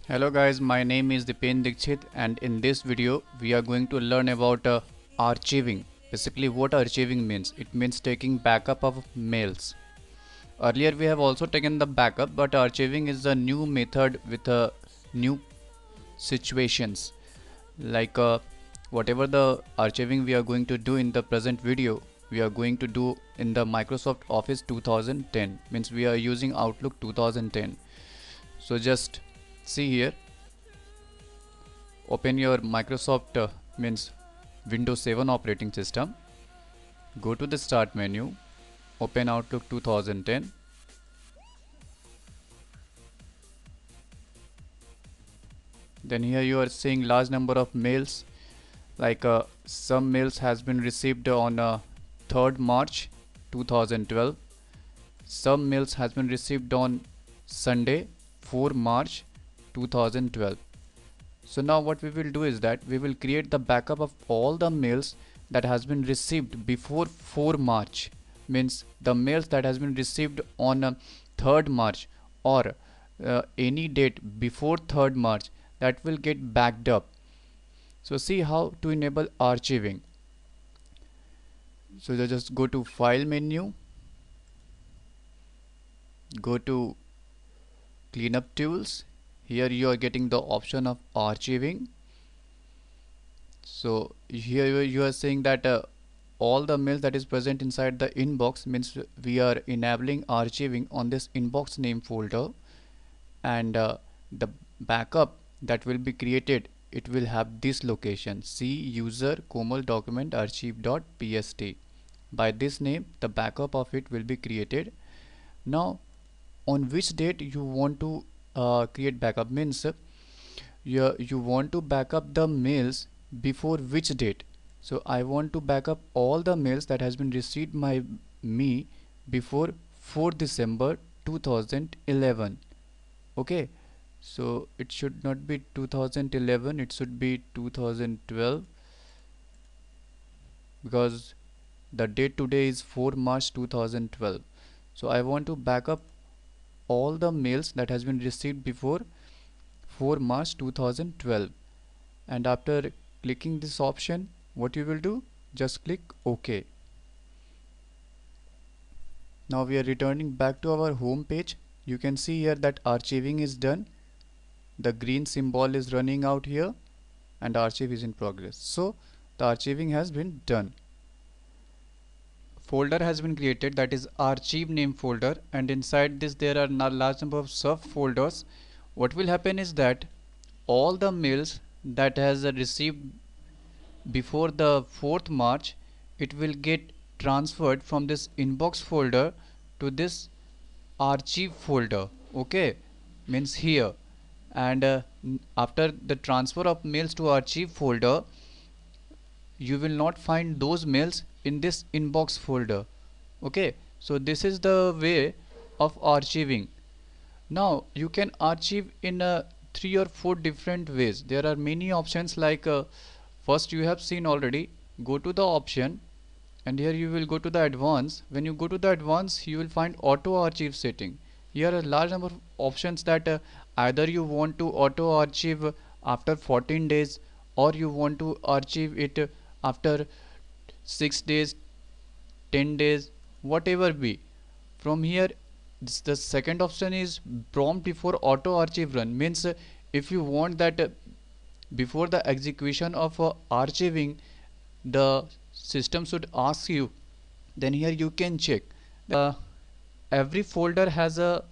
Hello guys, my name is Dipen Dikshit and in this video we are going to learn about archiving. Basically what archiving means. It means taking backup of mails. Earlier we have also taken the backup, but archiving is a new method with new situations. Like whatever the archiving we are going to do in the present video, we are going to do in the Microsoft Office 2010. Means we are using Outlook 2010. So just see here, open your Microsoft means Windows 7 operating system, go to the start menu, open Outlook 2010. Then here you are seeing large number of mails, like some mails has been received on 3rd March 2012, some mails has been received on Sunday 4 March 2012. So now what we will do is that we will create the backup of all the mails that has been received before 4 March. Means the mails that has been received on 3rd March or any date before 3rd March, that will get backed up. So see how to enable archiving. So just go to file menu, go to cleanup tools. Here you are getting the option of archiving. So here you are saying that all the mail that is present inside the inbox, means we are enabling archiving on this inbox name folder, and the backup that will be created, it will have this location: C user komal document archive.pst. By this name the backup of it will be created. Now on which date you want to create backup, means you want to backup the mails before which date. So I want to backup all the mails that has been received by me before 4 December 2011. Okay, so it should not be 2011, it should be 2012, because the date today is 4 March 2012. So I want to backup all the mails that has been received before 4 March 2012. And after clicking this option, what you will do, just click OK. Now we are returning back to our home page. You can see here that archiving is done. The green symbol is running out here and archive is in progress. So the archiving has been done. Folder has been created, that is archive name folder, and inside this there are a large number of subfolders. What will happen is that all the mails that has received before the 4th March, it will get transferred from this inbox folder to this archive folder. Okay, means here. And after the transfer of mails to archive folder, you will not find those mails in this inbox folder. Okay, so this is the way of archiving. Now you can archive in 3 or 4 different ways. There are many options, like first you have seen already, go to the option and here you will go to the advanced. When you go to the advanced, you will find auto archive setting. Here are a large number of options that either you want to auto archive after 14 days, or you want to archive it after 6 days, 10 days, whatever be. From here, the second option is prompt before auto archive run. Means if you want that before the execution of archiving, the system should ask you, then here you can check. Every folder has a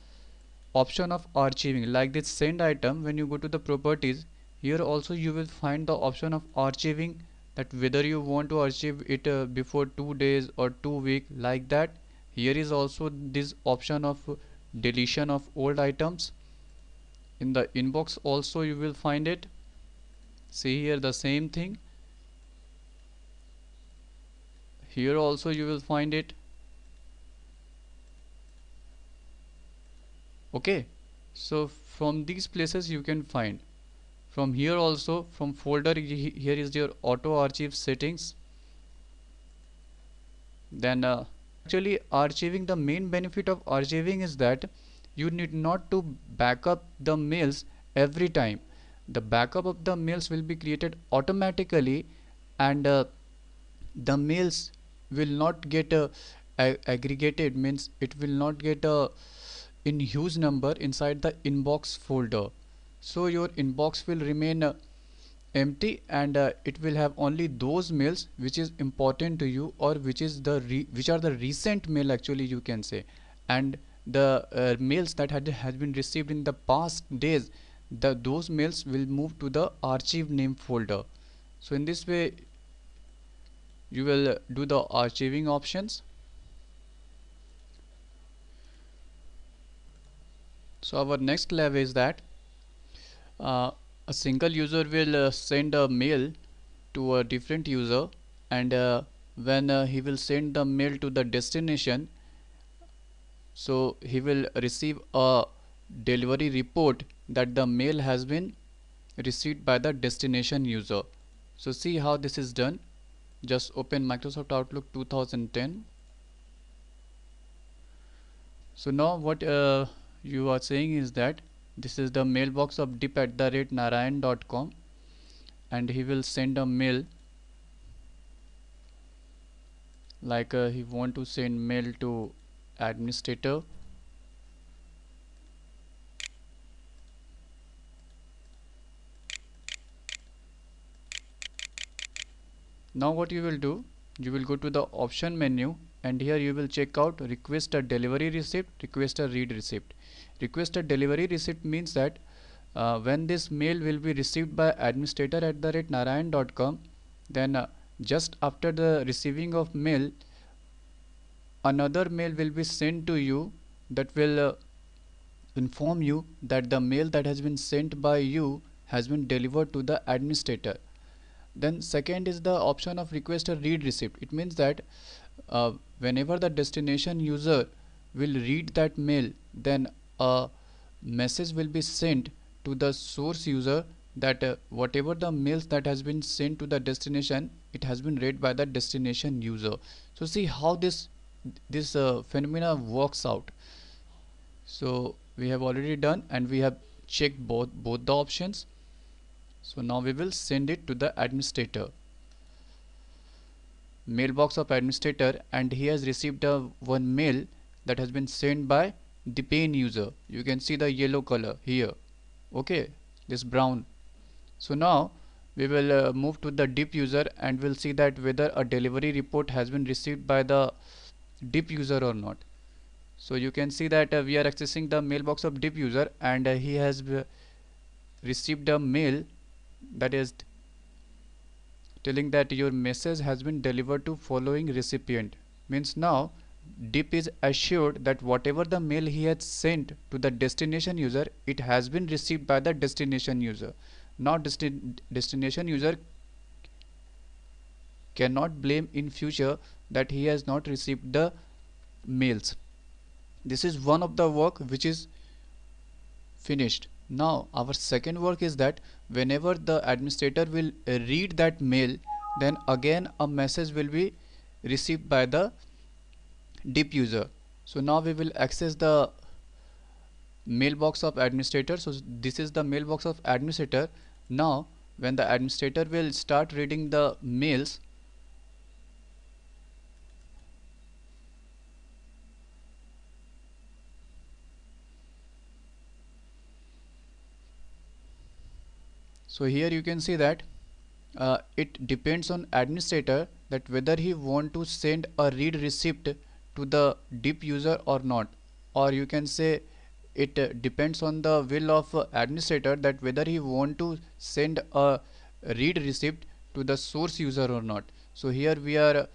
option of archiving, like this send item. When you go to the properties, here also you will find the option of archiving, that whether you want to archive it before 2 days or 2 weeks, like that. Here is also this option of deletion of old items. In the inbox also you will find it. See here the same thing. Here also you will find it. Okay, so from these places you can find. From here also, from folder, here is your auto archive settings. Then actually archiving, the main benefit of archiving is that you need not to back up the mails every time. The backup of the mails will be created automatically, and the mails will not get aggregated, means it will not get in huge number inside the inbox folder. So your inbox will remain empty, and it will have only those mails which is important to you, or which is which are the recent mail actually, you can say. And the mails that has been received in the past days, those mails will move to the archive name folder. So in this way you will do the archiving options. So our next level is that uh, a single user will send a mail to a different user, and when he will send the mail to the destination, so he will receive a delivery report that the mail has been received by the destination user. So see how this is done. Just open Microsoft Outlook 2010. So now what you are saying is that this is the mailbox of dip@narayan.com, and he will send a mail, like he want to send mail to administrator. Now what you will do, you will go to the option menu, and here you will check out request a delivery receipt, request a read receipt. Request a delivery receipt means that when this mail will be received by administrator@narayan.com, then just after the receiving of mail, another mail will be sent to you that will inform you that the mail that has been sent by you has been delivered to the administrator. Then second is the option of request a read receipt. It means that whenever the destination user will read that mail, then a message will be sent to the source user that whatever the mails that has been sent to the destination, it has been read by the destination user. So see how this phenomena works out. So we have already done, and we have checked both the options. So now we will send it to the administrator, mailbox of administrator, and he has received a one mail that has been sent by the pane user. You can see the yellow color here, okay, this brown. So now we will move to the dip user, and we'll see that whether a delivery report has been received by the dip user or not. So you can see that we are accessing the mailbox of dip user, and he has received a mail that is telling that your message has been delivered to following recipient. Means now dip is assured that whatever the mail he had sent to the destination user, it has been received by the destination user. Now destination user cannot blame in future that he has not received the mails. This is one of the work which is finished. Now our second work is that whenever the administrator will read that mail, then again a message will be received by the dip user. So now we will access the mailbox of administrator. So this is the mailbox of administrator. Now when the administrator will start reading the mails, so here you can see that it depends on administrator that whether he want to send a read receipt to the dip user or not, or you can say it depends on the will of administrator that whether he want to send a read receipt to the source user or not. So here we are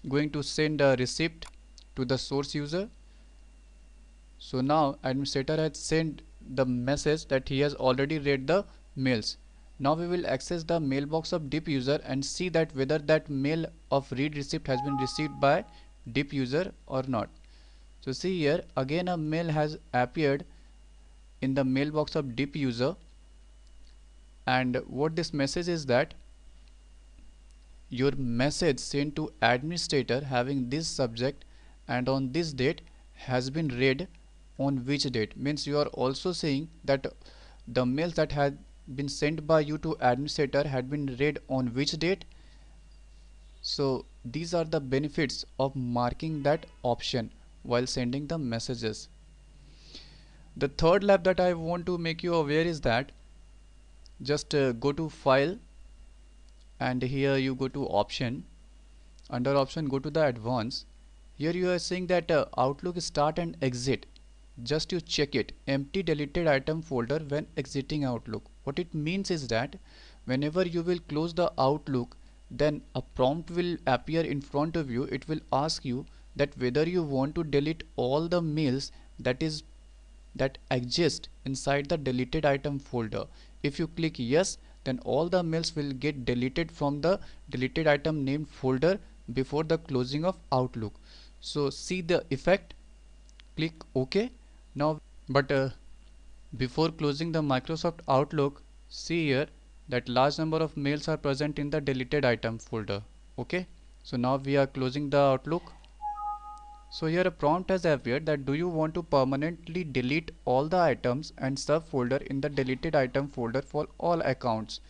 going to send a receipt to the source user. So now administrator has sent the message that he has already read the mails. Now we will access the mailbox of dip user and see that whether that mail of read receipt has been received by dip user or not. So see here again a mail has appeared in the mailbox of dip user, and what this message is that your message sent to administrator having this subject and on this date has been read on which date. Means you are also saying that the mails that had been sent by you to administrator had been read on which date. So these are the benefits of marking that option while sending the messages. The third lab that I want to make you aware is that just go to file, and here you go to option. Under option, go to the advanced. Here you are saying that Outlook start and exit. Just you check it, empty deleted item folder when exiting Outlook. What it means is that whenever you will close the Outlook, then a prompt will appear in front of you. It will ask you that whether you want to delete all the mails that exist inside the deleted item folder. If you click yes, then all the mails will get deleted from the deleted item named folder before the closing of Outlook. So see the effect, click OK. Now but before closing the Microsoft Outlook, see here that large number of mails are present in the deleted item folder. Okay, so now we are closing the Outlook. So here a prompt has appeared that do you want to permanently delete all the items and subfolder in the deleted item folder for all accounts.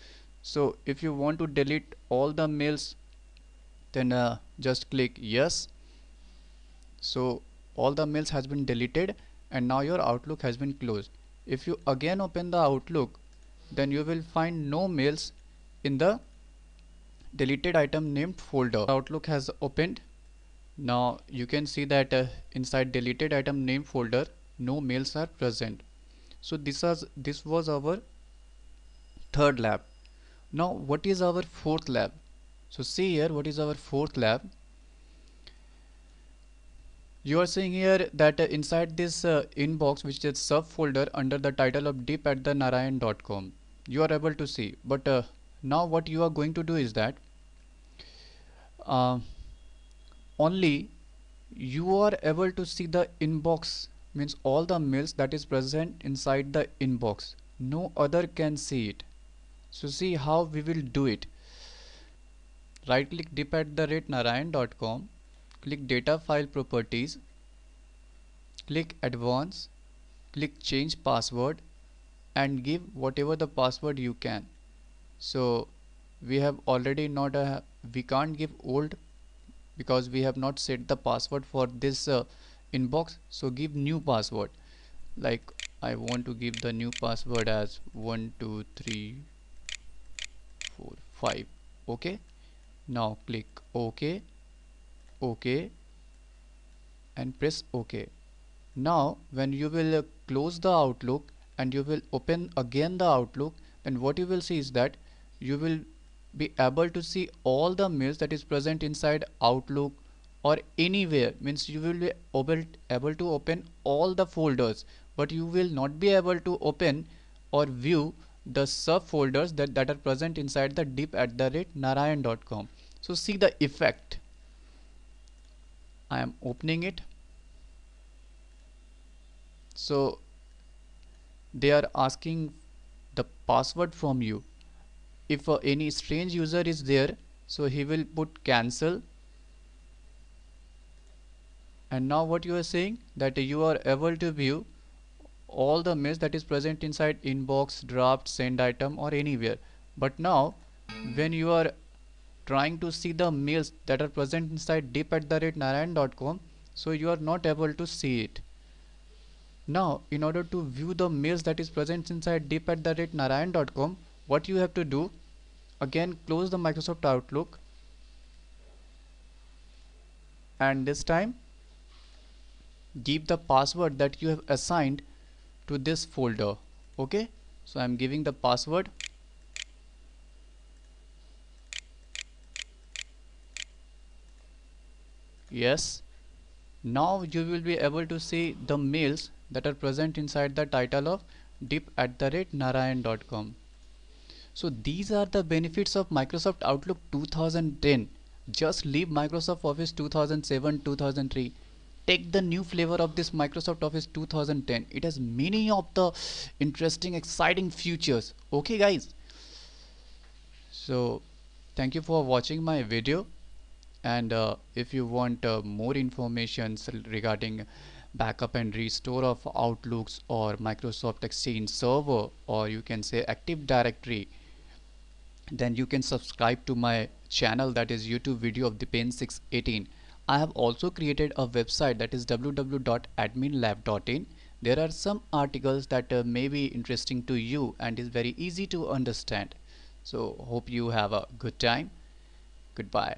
So if you want to delete all the mails, then just click yes. So all the mails has been deleted and now your Outlook has been closed. If you again open the Outlook, then you will find no mails in the deleted item named folder. Outlook has opened. Now you can see that inside deleted item name folder no mails are present. So this was our third lab. Now what is our fourth lab? So see here what is our fourth lab. You are seeing here that inside this inbox, which is subfolder under the title of deep@narayan.com, you are able to see. But now what you are going to do is that only you are able to see the inbox, means all the mails that is present inside the inbox. No other can see it. So see how we will do it. Right click deep@narayan.com, click data file properties, click advanced, click change password and give whatever the password you can. So we have already not we can't give old because we have not set the password for this inbox. So give new password, like I want to give the new password as 12345. okay, now click OK, OK and press OK. Now when you will close the Outlook and you will open again the Outlook, then what you will see is that you will be able to see all the mails that is present inside Outlook or anywhere. Means you will be able to open all the folders, but you will not be able to open or view the subfolders that are present inside the deep@narayan.com. So see the effect. I am opening it. So they are asking the password from you. If any strange user is there, so he will put cancel. And now what you are saying, that you are able to view all the mails that is present inside inbox, draft, send item or anywhere. But now when you are trying to see the mails that are present inside deep@narayan.com, so you are not able to see it. Now in order to view the mails that is present inside deep@narayan.com, what you have to do, again close the Microsoft Outlook and this time give the password that you have assigned to this folder. Okay, so I am giving the password. Yes, now you will be able to see the mails that are present inside the title of deep@narayan.com. So these are the benefits of Microsoft Outlook 2010. Just leave Microsoft Office 2007, 2003. Take the new flavor of this Microsoft Office 2010. It has many of the interesting, exciting features. Okay guys. So thank you for watching my video. And if you want more information regarding backup and restore of Outlooks or Microsoft Exchange server, or you can say Active Directory, then you can subscribe to my channel, that is YouTube video of Dipen 618. I have also created a website, that is www.adminlab.in. There are some articles that may be interesting to you and is very easy to understand. So hope you have a good time. Goodbye.